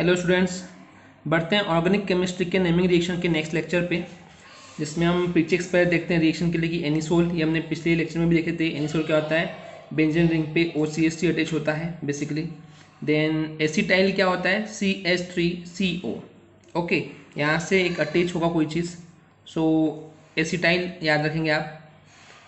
Hello students, बढ़ते हैं organic chemistry के नेमिंग रिएक्शन के नेक्स्ट लेक्चर पे, जिसमें हम प्रीचेक्स पर देखते हैं रिएक्शन के लिए कि एनिसोल। ये हमने पिछले लेक्चर में भी देखे थे। एनिसोल क्या होता है? बेंजीन रिंग पे OCH3 अटैच होता है बेसिकली। देन एसिटाइल क्या होता है? CH3CO। ओके, यहाँ से एक अटैच होगा कोई चीज़, सो एसिटाइल याद रखेंगे आप।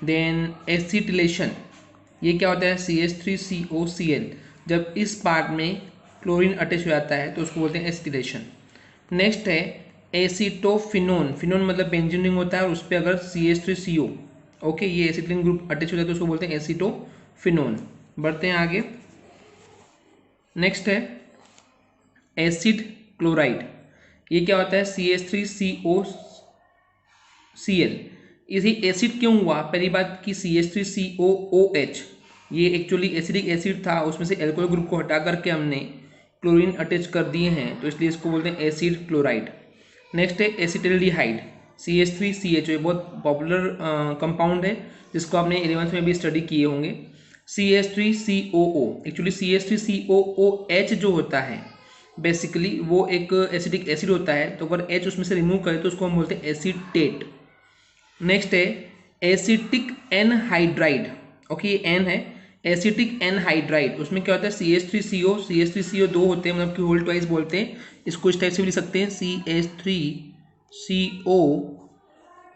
देन एसिटिलेशन, ये क्या होता है? CH3COCl। जब इस पार्ट में क्लोरीन अटैच हो जाता है तो उसको बोलते हैं एसिटिलेशन। नेक्स्ट है एसिटोफिनोन। फिनोन मतलब बेंजीन रिंग होता है और उस पर अगर CH3CO, ओके, ये एसिटिलीन ग्रुप अटैच हो जाता है तो उसको बोलते हैं एसिटोफिनोन। बढ़ते हैं आगे। नेक्स्ट है एसिड क्लोराइड। ये क्या होता है? CH3COCl। इसी एसिड क्यों हुआ? पहली बात कि CH3COOH ये एक्चुअली एसिडिक एसिड था, उसमें से एल्कोहल ग्रुप को हटा करके हमने क्लोरीन अटैच कर दिए हैं, तो इसलिए इसको बोलते हैं एसिड क्लोराइड। नेक्स्ट है एसिटिल्डिहाइड, CH3CHO। ये बहुत पॉपुलर कंपाउंड है जिसको आपने 11th में भी स्टडी किए होंगे। CH3COO, एक्चुअली CH3COOH जो होता है बेसिकली वो एक एसिडिक एसिड होता है, तो अगर H उसमें से रिमूव करें तो उसको हम बोलते हैं एसिटेट। नेक्स्ट है एसिटिक एनहाइड्राइड। ओके, ये एन है, एसिटिक एनहाइड्राइड। उसमें क्या होता है? CH3CO दो होते हैं, मतलब कि होल ट्वाइस बोलते हैं। इसको इस टाइप से भी लिख सकते हैं, CH3CO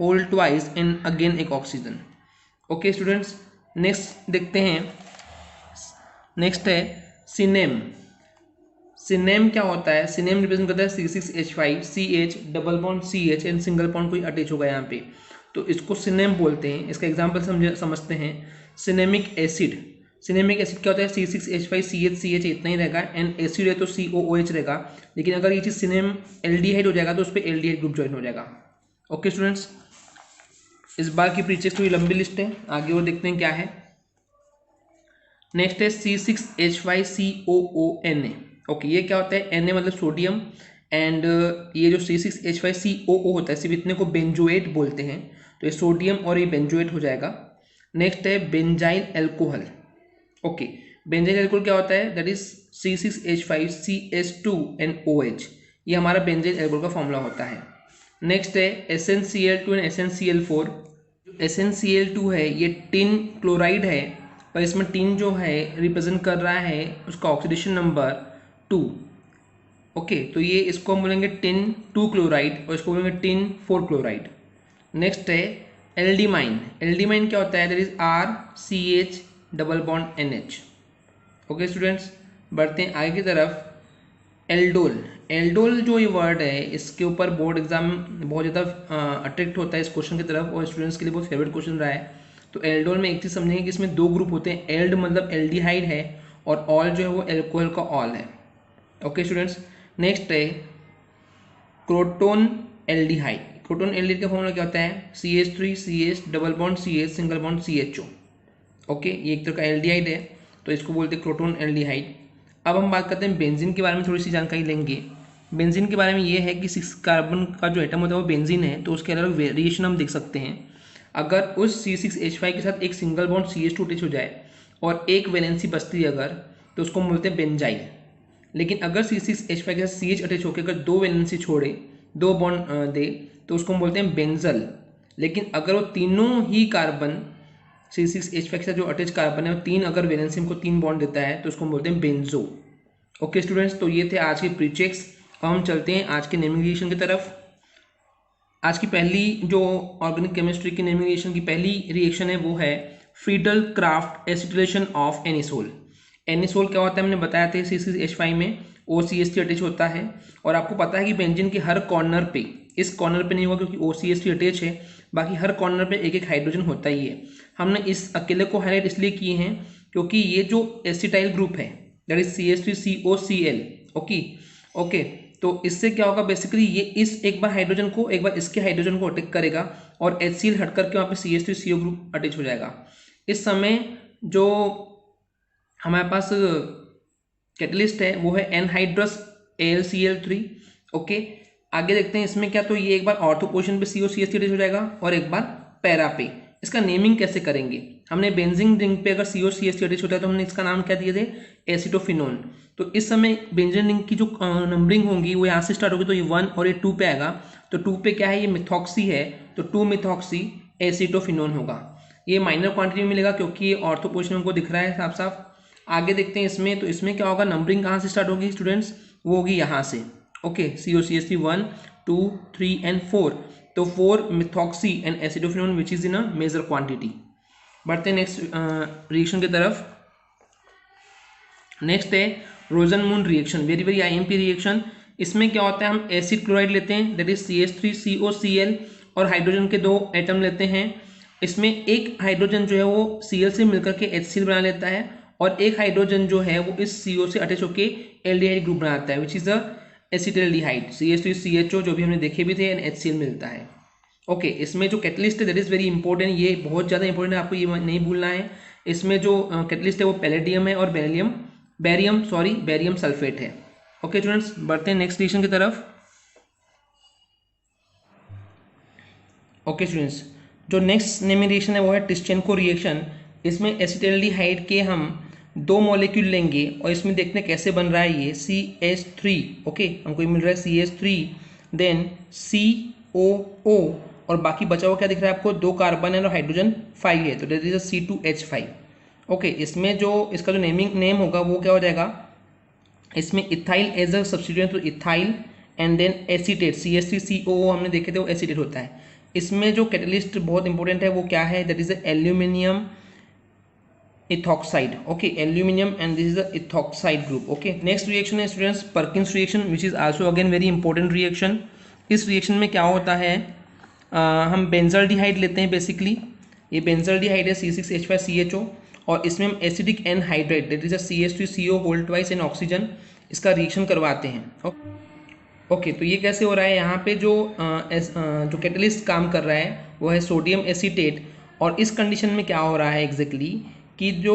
whole twice and again एक ऑक्सीजन। ओके स्टूडेंट्स, नेक्स्ट देखते हैं। नेक्स्ट है सिनेम। सिनेम क्या होता है? सिनेम रिप्रेजेंट करता है C6H5 CH double bond CH and single bond कोई अटैच होगा यहाँ पे, तो इसको सिनेम बोलते हैं। इसका एग्जांपल समझते हैं। Cinnamic acid. सिनेमिक एसिड क्या होता है? C6H5 CH इतना ही रहेगा, एंड एसिड है तो COOH रहेगा। लेकिन अगर ये चीज़ सिनेम एल्डिहाइड हो जाएगा तो उस पर एल्डिहाइड ग्रुप ज्वाइन हो जाएगा। ओके स्टूडेंट्स, इस बार की प्रीचेक्स थोड़ी लंबी लिस्ट है, आगे वो देखते हैं क्या है। नेक्स्ट है C6H5COONA। ओके, ये क्या होता है? Na मतलब सोडियम, एंड ये जो C6H5COO होता है सिर्फ इतने को बेंजोएट बोलते हैं, तो ये सोडियम और ये बेंजोएट हो जाएगा। नेक्स्ट है benzyl alcohol. Okay, benzyl alcohol क्या होता है? That is C6H5CH2NOH। ये हमारा बेंजाइल एल्कोहल का फॉर्मूला होता है। नेक्स्ट है SnCl2 एंड SnCl4। SnCl2 है ये टिन क्लोराइड है, पर इसमें टिन जो है रिप्रेजेंट कर रहा है उसका ऑक्सीडेशन नंबर 2। ओके, तो ये इसको हम बोलेंगे टिन 2 क्लोराइड और इसको बोलेंगे टिन 4 क्लोराइड। नेक्स्ट है एल्डिमाइन। एल्डिमाइन क्या होता है? That is RCH double bond NH। Okay students, बढ़ते हैं आगे की तरफ। एल्डोल। एल्डोल जो ये वर्ड है, इसके ऊपर बोर्ड एग्जाम बहुत ज़्यादा अट्रैक्ट होता है इस क्वेश्चन की तरफ, और स्टूडेंट्स के लिए बहुत फेवरेट क्वेश्चन रहा है। तो एल्डोल में एक चीज़ समझेंगे कि इसमें दो ग्रुप होते हैं। एल्ड मतलब एल्डिहाइड है, और ऑल जो है वो एल्कोहल का ऑल है। ओके स्टूडेंट्स, नेक्स्ट है क्रोटोन एल्डिहाइड। क्रोटोन एल्डिहाइड का फॉर्मूला क्या होता है? CH3CH double bond CH single bond CHO। Okay, ये एक तरह का एल्डिहाइड है, तो इसको बोलते हैं क्रोटोन एल्डिहाइड। अब हम बात करते हैं बेंजीन के बारे में, थोड़ी सी जानकारी लेंगे। बेंजीन के बारे में ये है कि 6 कार्बन का जो एटम होता है वो बेंजीन है, तो उसके अलग वेरिएशन हम देख सकते हैं। अगर उस C6H5 के साथ एक सिंगल बॉन्ड CH2 अटैच हो जाए और एक वैलेंसी बचती है अगर, तो उसको हम बोलते हैं बेंजाइल। लेकिन अगर C6H5 के साथ CH अटैच होकर अगर दो वैलेंसी छोड़े, दो बॉन्ड दे, तो उसको हम बोलते हैं बेंजल। लेकिन अगर वो तीनों ही कार्बन C6H5 के साथ जो अटैच कार्बन है वो तीन अगर वैलेंसी हमको 3 बॉन्ड देता है तो उसको हम बोलते हैं बेंजो। ओके स्टूडेंट्स, तो ये थे आज के प्रीचेक्स। अब हम चलते हैं आज के नेमिंग रिएक्शन की तरफ। आज की पहली जो ऑर्गेनिक केमिस्ट्री की नेमिंग रिएक्शन की पहली रिएक्शन है वो है Friedel craft acetylation of anisole. Anisole क्या होता है हमने बताया था, C6H5 में OCH3 अटैच होता है, और आपको पता है कि बेंजीन के हर कॉर्नर पे, इस कॉर्नर पे नहीं होगा क्योंकि OCH3 अटैच है, बाकी हर कॉर्नर पे एक एक हाइड्रोजन होता ही है। हमने इस अकेले को हाईलाइट इसलिए किए हैं क्योंकि ये जो एसिटाइल ग्रुप है दैट इज CH3COCl। ओके, तो इससे क्या होगा? बेसिकली ये इस एक बार हाइड्रोजन को, एक बार इसके हाइड्रोजन को अटैक करेगा और HCl हट करके वहाँ पे CH3CO ग्रुप अटैच हो जाएगा। इस समय जो हमारे पास कैटलिस्ट है वो है एनहाइड्रस AlCl3। ओके, आगे देखते हैं इसमें क्या, तो ये एक बार ऑर्थो पोजीशन पे COCH3 अटैच हो जाएगा और एक बार पैरा पे। इसका नेमिंग कैसे करेंगे? हमने बेंजीन रिंग पे अगर COCH2 अटैच होता है तो हमने इसका नाम क्या दिए थे, एसिटोफिनोन। तो इस समय बेंजीन रिंग की जो नंबरिंग होगी वो यहाँ से स्टार्ट होगी, तो ये 1 और ये 2 पे आएगा। तो 2 पे क्या है, ये मिथॉक्सी है, तो 2-मिथॉक्सी एसिटोफिनोन होगा। ये माइनर क्वांटिटी में मिलेगा क्योंकि ये ऑर्थो पोजिशन हमको दिख रहा है साफ साफ। आगे देखते हैं इसमें, तो इसमें क्या होगा, नंबरिंग कहाँ से स्टार्ट होगी स्टूडेंट्स, वो होगी यहाँ से। ओके, COCH3 1 2 3 एंड 4, तो 4 methoxy and acetophenone which is in a major quantity. बढ़ते हैं नेक्स्ट रिएक्शन की तरफ। नेक्स्ट है Rosenmund reaction, very very IMP reaction. इसमें क्या होता है, हम एसिड क्लोराइड लेते हैं दैट इज CH3COCl और हाइड्रोजन के 2 एटम लेते हैं। इसमें एक हाइड्रोजन जो है वो Cl से मिलकर के HCl बना लेता है और एक हाइड्रोजन जो है वो इस CO से अटैच होकर एल्डिहाइड ग्रुप बनाता है which is the acetaldehyde, CH3CHO जो भी हमने देखे भी थे एंड HCl मिलता है। ओके, इसमें जो कैटलिस्ट है दैट इज वेरी इंपॉर्टेंट, ये बहुत ज़्यादा इंपॉर्टेंट है, आपको ये नहीं भूलना है। इसमें जो कैटलिस्ट है वो पैलेडियम है और बेरियम सल्फेट है। ओके स्टूडेंट्स, बढ़ते हैं नेक्स्ट रिएक्शन की तरफ। ओके स्टूडेंट्स, जो नेक्स्ट नेमिंग रिएक्शन है वो है टिश्चेंको रिएक्शन। इसमें एसिटाल्डिहाइड के हम 2 मॉलिक्यूल लेंगे और इसमें देखते हैं कैसे बन रहा है ये CH3। ओके, हमको ये मिल रहा है CH3 देन COO और बाकी बचा हुआ क्या दिख रहा है आपको, 2 कार्बन है और हाइड्रोजन 5 है, तो दैट इज C2H5। ओके, इसमें जो इसका जो नेम होगा वो क्या हो जाएगा, इसमें इथाइल एज अ सब्स्टिट्यूएंट, तो ethyl and then acetate CH3COO हमने देखे थे वो एसीटेट होता है। इसमें जो कैटलिस्ट बहुत इंपॉर्टेंट है वो क्या है, that is aluminium ethoxide. Okay, aluminium and this is the ethoxide group. Okay, next reaction है students Perkins reaction which is also again very important reaction. इस रिएक्शन में क्या होता है, हम बेंजल्डिहाइड लेते हैं बेसिकली, ये बेंजल्डिहाइड है C6H5CHO और इसमें हम acidic anhydride that is CH3CO whole twice and oxygen इसका रिएक्शन करवाते हैं। ओके, तो ये कैसे हो रहा है, यहाँ पे जो कैटलिस्ट काम कर रहा है वो है सोडियम एसीटेट और इस कंडीशन में क्या हो रहा है एग्जैक्टली कि जो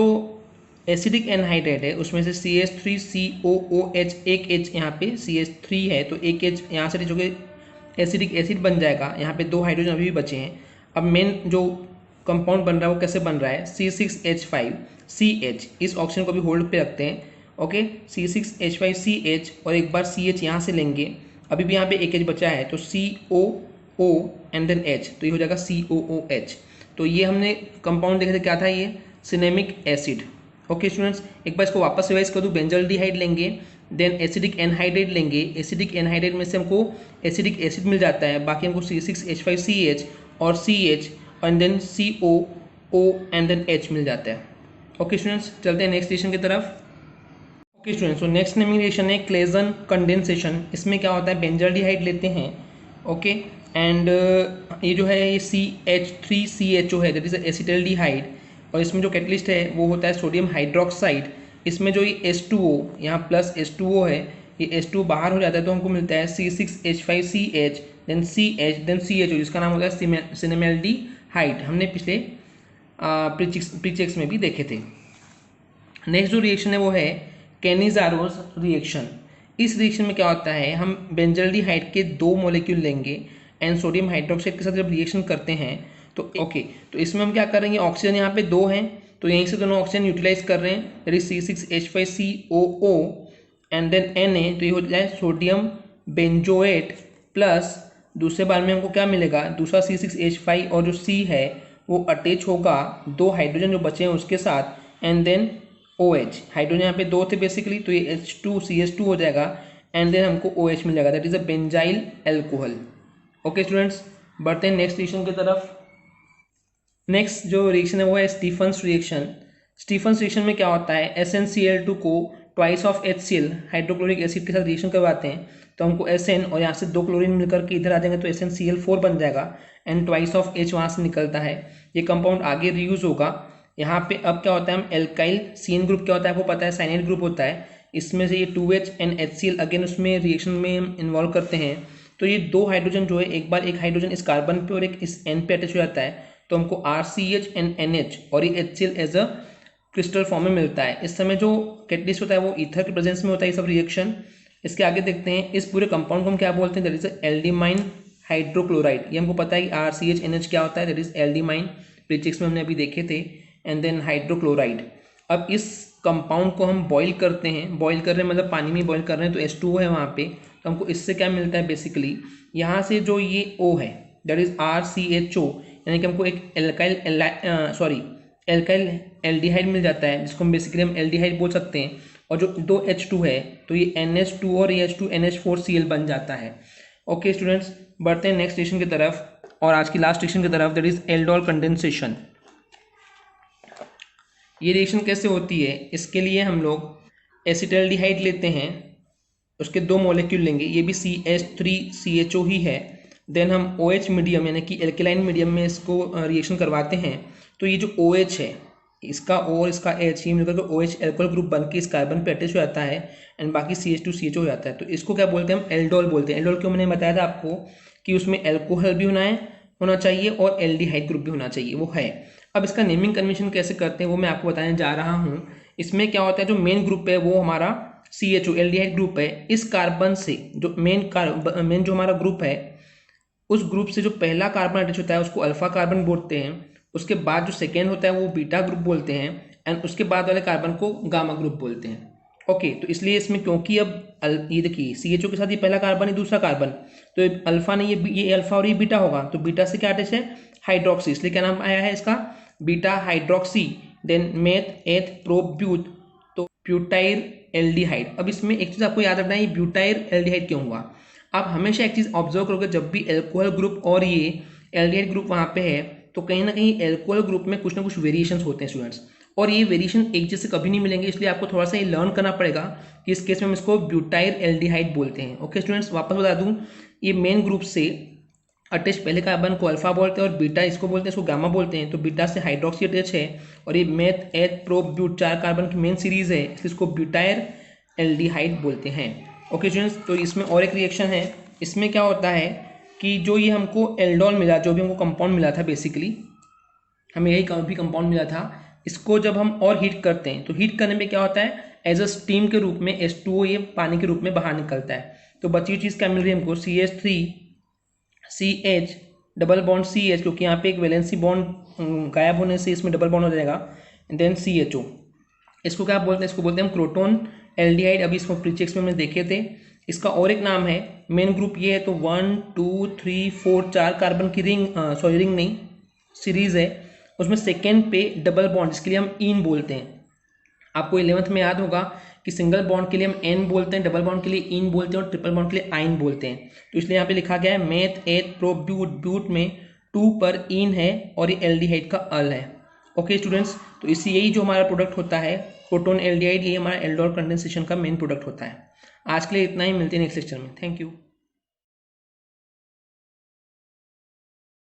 एसिडिक एनहाइड्राइड है उसमें से CH3COOH एक H यहाँ पे CH3 है तो एक H यहाँ से जो कि एसिडिक एसिड बन जाएगा, यहाँ पे 2 हाइड्रोजन अभी भी बचे हैं। अब मेन जो कंपाउंड बन रहा है वो कैसे बन रहा है, C6H5CH, इस ऑक्सीजन को भी होल्ड पे रखते हैं। ओके, C6H5CH और एक बार CH यहाँ से लेंगे, अभी भी यहाँ पे एक H बचा है तो COO एंड देन H, तो ये हो जाएगा COOH। तो ये हमने कंपाउंड देखे थे, क्या था ये, सिनेमिक एसिड। ओके स्टूडेंट्स, एक बार इसको वापस रिवाइज कर दूँ, बेंजल्डिहाइड लेंगे देन एसिडिक एनहाइड्राइड लेंगे, एसिडिक एनहाइड्राइड में से हमको एसिडिक एसिड मिल जाता है, बाकी हमको C6H5CH और CH and then COO and then H मिल जाता है। ओके स्टूडेंट्स, चलते हैं नेक्स्ट रिएक्शन की तरफ। ओके स्टूडेंट्स, तो नेक्स्ट नेमिंग रिएक्शन है क्लेजन कंडेंसेशन। इसमें क्या होता है, बेंजल्डिहाइड लेते हैं, ओके, एंड ये जो है ये CH3CHO है दैट इज एसिटाल्डिहाइड और इसमें जो कैटलिस्ट है वो होता है सोडियम हाइड्रोक्साइड। इसमें जो ये H2O यहाँ प्लस H2O है, ये H2O बाहर हो जाता है तो हमको मिलता है C6H5CH then CH then CHO जिसका नाम होता है सिनेमेल्डिहाइड, हमने पिछले प्रीचेक्स में भी देखे थे। नेक्स्ट जो रिएक्शन है वो है कैनिज़ारोस रिएक्शन। इस रिएक्शन में क्या होता है, हम बेंजल्डिहाइड के 2 मॉलिक्यूल लेंगे एंड सोडियम हाइड्रोक्साइड के साथ जब रिएक्शन करते हैं तो ओके, तो इसमें हम क्या करेंगे, ऑक्सीजन यहाँ पे 2 हैं तो यहीं से दोनों ऑक्सीजन यूटिलाइज कर रहे हैं, that is C6H5COO and then Na, तो ये हो जाए सोडियम बेंजोएट प्लस दूसरे बार में हमको क्या मिलेगा, दूसरा C6H5 और जो C है वो अटैच होगा 2 हाइड्रोजन जो बचे हैं उसके साथ एंड देन OH, हाइड्रोजन यहाँ पे 2 थे बेसिकली तो ये H2CH2 हो जाएगा एंड देन हमको OH मिल जाएगा that is a benzyl alcohol. Okay students, बढ़ते हैं नेक्स्ट रिएक्शन की तरफ। नेक्स्ट जो रिएक्शन है वो है स्टीफन्स रिएक्शन। स्टीफन्स रिएक्शन में क्या होता है, SnCl2 को twice of HCl hydrochloric acid के साथ रिएक्शन करवाते हैं तो हमको SN और यहाँ से 2 क्लोरीन मिलकर के इधर आ जाएंगे तो SnCl4 बन जाएगा एंड ट्वाइस ऑफ H वहाँ से निकलता है। ये कंपाउंड आगे रीयूज होगा। यहाँ पे अब क्या होता है, हम एल्काइल CN ग्रुप क्या होता है आपको पता है, साइनाइड ग्रुप होता है, इसमें से ये 2H एंड HCl अगेन उसमें रिएक्शन में हम इन्वॉल्व करते हैं तो ये 2 हाइड्रोजन जो है एक बार एक हाइड्रोजन इस कार्बन पे और एक इस N पे अटैच हो जाता है तो हमको RCH एंड NH और ये HCl as a crystal form में मिलता है। इस समय जो कैटलिस्ट होता है वो ईथर के प्रेजेंस में होता है ये सब रिएक्शन। इसके आगे देखते हैं, इस पूरे कंपाउंड को हम क्या बोलते हैं, दैट इज एल्डिमाइन हाइड्रोक्लोराइड। ये हमको पता है कि RCH NH क्या होता है, दैट इज एल्डिमाइन, प्रीचेक्स में हमने अभी देखे थे। And then hydrochloride. अब इस कंपाउंड को हम बॉईल करते हैं, बॉईल कर रहे हैं मतलब पानी में बॉईल कर रहे हैं, तो H2O है वहाँ पे, तो हमको इससे क्या मिलता है बेसिकली, यहाँ से जो ये O है दैट इज RCHO, यानी कि हमको एक एल्काइल एल्डिहाइड मिल जाता है, जिसको हम बेसिकली हम एल्डिहाइड बोल सकते हैं। और जो दो H2 है तो ये NH2 और ये H2 NH4Cl बन जाता है। ओके स्टूडेंट्स, बढ़ते हैं नेक्स्ट स्टेशन की तरफ और आज की लास्ट स्टेशन की तरफ, दैट इज एल्डोल कंडेंसेशन। ये रिएक्शन कैसे होती है, इसके लिए हम लोग एसिटाल्डिहाइड लेते हैं, उसके दो मॉलिक्यूल लेंगे, ये भी CH3CHO ही है। देन हम OH मीडियम यानी कि एल्केलाइन मीडियम में इसको रिएक्शन करवाते हैं, तो ये जो OH है इसका O और इसका H ये मिलकर के OH एल्कोहल ग्रुप बन के इस कार्बन पे अटैच हो जाता है एंड बाकी CH2CHO हो जाता है। तो इसको क्या बोलते हैं हम, एल्डोल बोलते हैं। एल्डोल क्यों, मैंने बताया था आपको कि उसमें एल्कोहल भी होना चाहिए और एल्डिहाइड ग्रुप भी होना चाहिए, वो है। अब इसका नेमिंग कन्वेंशन कैसे करते हैं वो मैं आपको बताने जा रहा हूँ। इसमें क्या होता है, जो मेन ग्रुप है वो हमारा CHO एल्डिहाइड ग्रुप है। इस कार्बन से जो मेन जो हमारा ग्रुप है, उस ग्रुप से जो पहला कार्बन अटैच होता है उसको अल्फा कार्बन बोलते हैं। उसके बाद जो सेकेंड होता है वो बीटा ग्रुप बोलते हैं एंड उसके बाद वाले कार्बन को गामा ग्रुप बोलते हैं। ओके, तो इसलिए इसमें क्योंकि अब ये देखिए CHO के साथ ये पहला कार्बन है, दूसरा कार्बन, तो ये अल्फा नहीं, ये अल्फा और ये बीटा होगा, तो बीटा से क्या अटैच है, हाइड्रोक्सी, इसलिए क्या नाम आया है इसका, बीटा हाइड्रोक्सी। देन मेथ एथ प्रोब्यूट, तो ब्यूटाइल एल्डिहाइड। अब इसमें एक चीज आपको याद रखना है, ये ब्यूटाइल एल्डिहाइड क्यों हुआ। आप हमेशा एक चीज ऑब्जर्व करोगे, जब भी एल्कोहल ग्रुप और ये एल्डिहाइड ग्रुप वहां पे है तो कहीं ना कहीं एल्कोहल ग्रुप में कुछ ना कुछ वेरिएशंस होते हैं स्टूडेंट्स, और ये वेरिएशन एक जैसे कभी नहीं मिलेंगे, इसलिए आपको थोड़ा सा ये लर्न करना पड़ेगा कि इस केस में हम इसको ब्यूटाइल एल्डिहाइड बोलते हैं। ओके स्टूडेंट्स, वापस बता दूं, ये मेन ग्रुप से अटैच पहले कार्बन को अल्फा बोलते हैं और बीटा इसको बोलते हैं, इसको गामा बोलते हैं। तो बीटा से हाइड्रोक्सी अटैच है और ये meth eth pro but 4 carbon की मेन सीरीज है, इसलिए इसको ब्यूटाइल एल्डिहाइड बोलते हैं। ओके स्टूडेंट्स, तो इसमें और एक रिएक्शन है। इसमें क्या होता है कि जो ये हमको एल्डोल मिला, जो भी हमको कंपाउंड मिला था, बेसिकली हमें यही भी कंपाउंड मिला था, इसको जब हम और हीट करते हैं तो हीट करने में क्या होता है, एज अ स्टीम के रूप में H2O ये पानी के रूप में बाहर निकलता है। तो बची हुई चीज़ क्या मिल रही है हमको, CH3CH डबल बॉन्ड CH, क्योंकि यहाँ पे एक वैलेंसी बॉन्ड गायब होने से इसमें डबल बॉन्ड हो जाएगा, देन CHO। इसको क्या बोलते हैं, इसको बोलते हैं हम क्रोटोन एल्डिहाइड। अभी इसको प्रीचेक्स में हमने देखे थे। इसका और एक नाम है, मेन ग्रुप ये है, तो 1 2 3 4 4 कार्बन की रिंग नहीं सीरीज है, उसमें सेकेंड पे डबल बॉन्ड, जिसके लिए हम इन बोलते हैं। आपको 11th में याद होगा कि सिंगल बॉन्ड के लिए हम एन बोलते हैं, डबल बॉन्ड के लिए इन बोलते हैं और ट्रिपल बॉन्ड के लिए आइन बोलते हैं। तो इसलिए यहाँ पे लिखा गया है मेथ एथ प्रो ब्यूट, ब्यूट में 2 पर इन है और ये एल्डिहाइड का अल है। ओके स्टूडेंट्स, तो इसी यही जो हमारा प्रोडक्ट होता है प्रोटोन एल्डिहाइड, ये हमारा एल्डोल कंडेंसेशन का मेन प्रोडक्ट होता है। आज के लिए इतना ही, मिलते हैं नेक्स्ट लेक्चर में। Thank you.